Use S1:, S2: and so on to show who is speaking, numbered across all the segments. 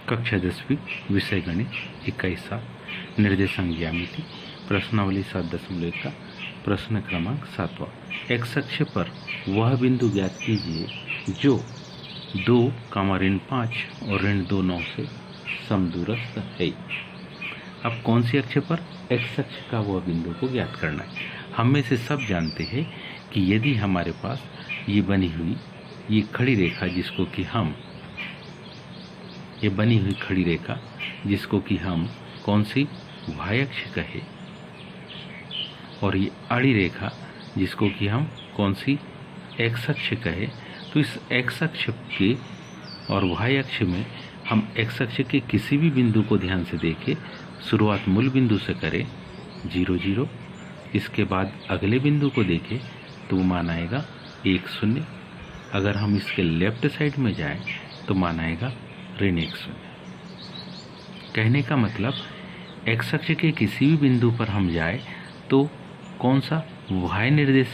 S1: कक्षा 10वीं विषय गणित 21 निर्देशांक ज्यामिति प्रश्नावली 7.1 का प्रश्न क्रमांक 7वां। एक्स अक्ष पर वह बिंदु ज्ञात कीजिए जो 2, ऋण 5 और ऋण 2, 9 से समदूरस्थ है। अब कौन सी अक्ष पर? एक्स अक्ष का वह बिंदु को ज्ञात करना है। हम में से सब जानते हैं कि यदि हमारे पास ये बनी हुई ये खड़ी रेखा जिसको कि हम ये बनी हुई खड़ी रेखा जिसको कि हम कौन सी वाई अक्ष कहे, और ये आड़ी रेखा जिसको कि हम कौन सी एक्स अक्ष कहे, तो इस एक्स अक्ष के और वाई अक्ष में हम एक्स अक्ष के किसी भी बिंदु को ध्यान से देखें, शुरुआत मूल बिंदु से करें 0, 0, इसके बाद अगले बिंदु को देखें तो मान आएगा 1, 0। अगर हम इसके लेफ्ट साइड में जाएं तो मान आएगा ऋण 1, 0। कहने का मतलब एक्स अक्ष के किसी भी बिंदु पर हम जाए तो कौन सा वाई निर्देश,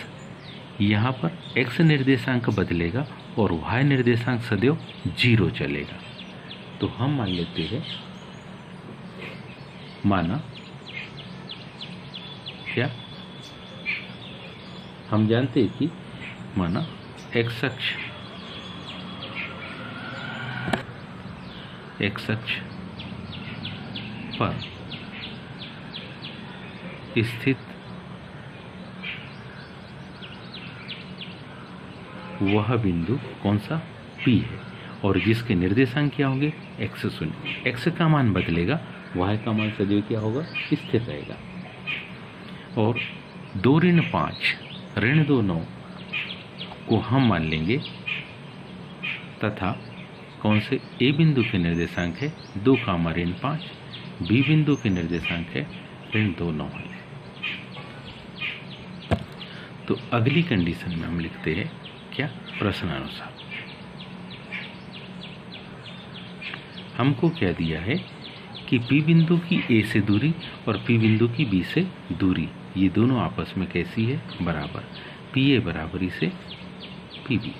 S1: यहाँ पर एक्स निर्देशांक बदलेगा और वाई निर्देशांक सदैव 0 चलेगा। तो हम मान लेते हैं, माना क्या हम जानते हैं कि माना एक्स अक्ष पर स्थित वह बिंदु कौन सा P है और जिसके निर्देशांक क्या होंगे x, 0। x का मान बदलेगा, y का मान सदैव क्या होगा स्थिर रहेगा। और 2 ऋण 5 ऋण 2, 9 को हम मान लेंगे तथा कौन से A बिंदु के निर्देशांक है 2, ऋण 5, B बिंदु के निर्देशांक है ऋण 2, 9 है। तो अगली कंडीशन में हम लिखते हैं क्या, प्रश्नानुसार हमको क्या दिया है कि P बिंदु की A से दूरी और P बिंदु की B से दूरी ये दोनों आपस में कैसी है, बराबर। PA बराबरी से PB।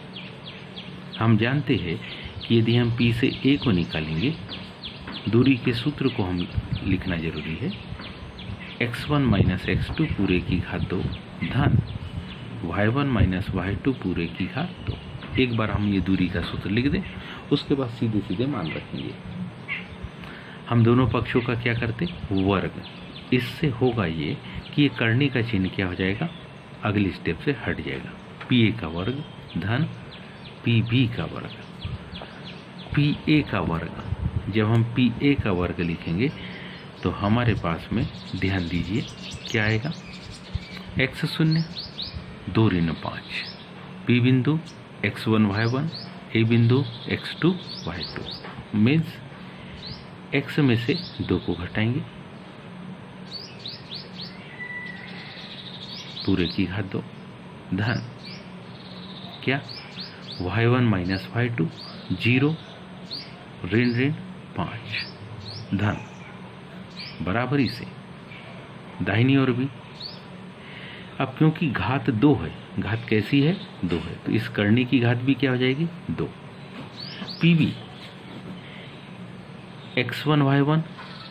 S1: हम जानते हैं कि यदि हम P से A को निकालेंगे, दूरी के सूत्र को हम लिखना जरूरी है, x1 माइनस x2 पूरे की घात 2 धन y1 माइनस y2 पूरे की घात 2। एक बार हम ये दूरी का सूत्र लिख दें, उसके बाद सीधे सीधे मान रखेंगे। हम दोनों पक्षों का क्या करते, वर्ग। इससे होगा ये कि ये करने का चिन्ह क्या हो जाएगा, अगली स्टेप से हट जाएगा। PA का वर्ग धन PB का वर्ग। PA का वर्ग, जब हम PA का वर्ग लिखेंगे तो हमारे पास में ध्यान दीजिए क्या आएगा, x 0 2 ऋण 5, P बिंदु x1 y1, A बिंदु x2 y2, मीन्स x में से 2 को घटाएंगे पूरे की घात 2 धन क्या y1 माइनस y2 0 ऋण 5 धन बराबरी से दाहिनी ओर भी। अब क्योंकि घात 2 है, घात कैसी है 2 है, तो इस करनी की घात भी क्या हो जाएगी 2। PB x1 y1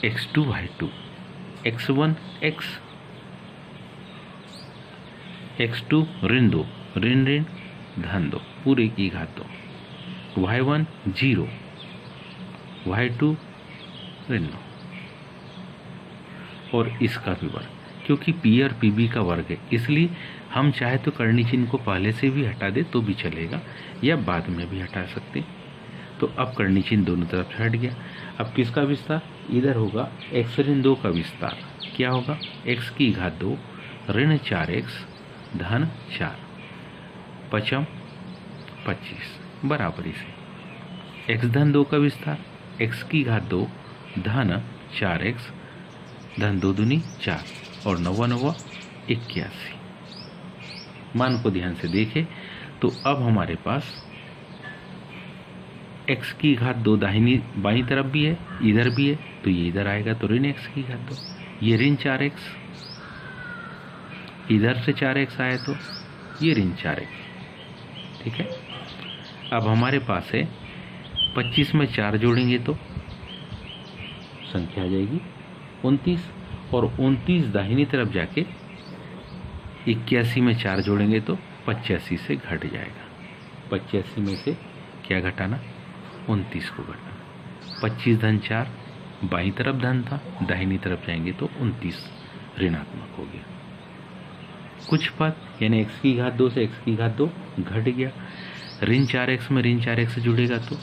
S1: x2 y2 x1 x x2 ऋण 2 ऋण धन 2 पूरे की घात 2, y1 0 y2 ऋण 9 और इसका भी वर्ग। क्योंकि P और PB का वर्ग है इसलिए हम चाहे तो करनी चिन्ह को पहले से भी हटा दे तो भी चलेगा या बाद में भी हटा सकते। तो अब करनी चिन्ह दोनों तरफ से हट गया। अब किसका विस्तार, इधर होगा x ऋण 2 का विस्तार। क्या होगा, x की घात 2 ऋण 4x धन 4 5 25 बराबरी से x धन 2 का विस्तार, x की घात 2 धन 4x धन 2 दूनी 4 और 9 9 81। मान को ध्यान से देखें तो अब हमारे पास x की घात 2 दाहिनी बाईं तरफ भी है, इधर भी है, तो ये इधर आएगा तो ऋण x की घात 2, ये ऋण 4x, इधर से 4x आए तो ये ऋण 4x। ठीक है। अब हमारे पास है 25 में 4 जोड़ेंगे तो संख्या आ जाएगी 29, और 29 दाहिनी तरफ जाके 81 में 4 जोड़ेंगे तो 85 से घट जाएगा। 85 में से क्या घटाना, 29 को घटाना। 25 धन 4 बाईं तरफ धन था, दाहिनी तरफ जाएंगे तो 29 ऋणात्मक हो गया। कुछ पद यानी x की घात 2 से x की घात 2 घट गया। ऋण 4x में ऋण 4x जुड़ेगा तो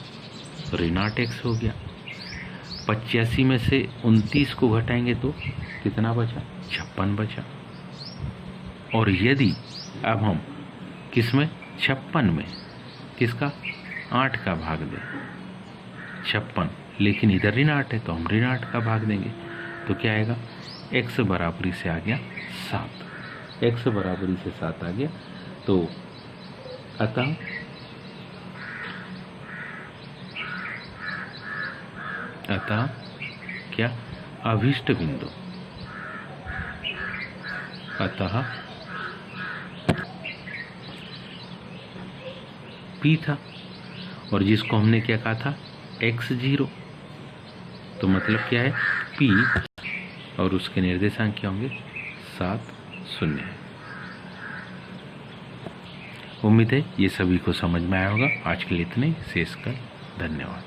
S1: ऋणाट x हो गया। 85 में से 29 को घटाएंगे तो कितना बचा, 56 बचा। और यदि अब हम किसमें, 56 में किसका, 8 का भाग दें, 56, लेकिन इधर ऋण 8 है तो हम ऋण 8 का भाग देंगे तो क्या आएगा, x बराबरी से आ गया 7, x बराबरी से 7 आ गया। तो अतः क्या, अभीष्ट बिंदु, अतः P था, और जिसको हमने क्या कहा था, x0, तो मतलब क्या है, P, और उसके निर्देशांक क्या होंगे, 7, 0। उम्मीद है ये सभी को समझ में आया होगा। आज के लिए इतने, शेष का धन्यवाद।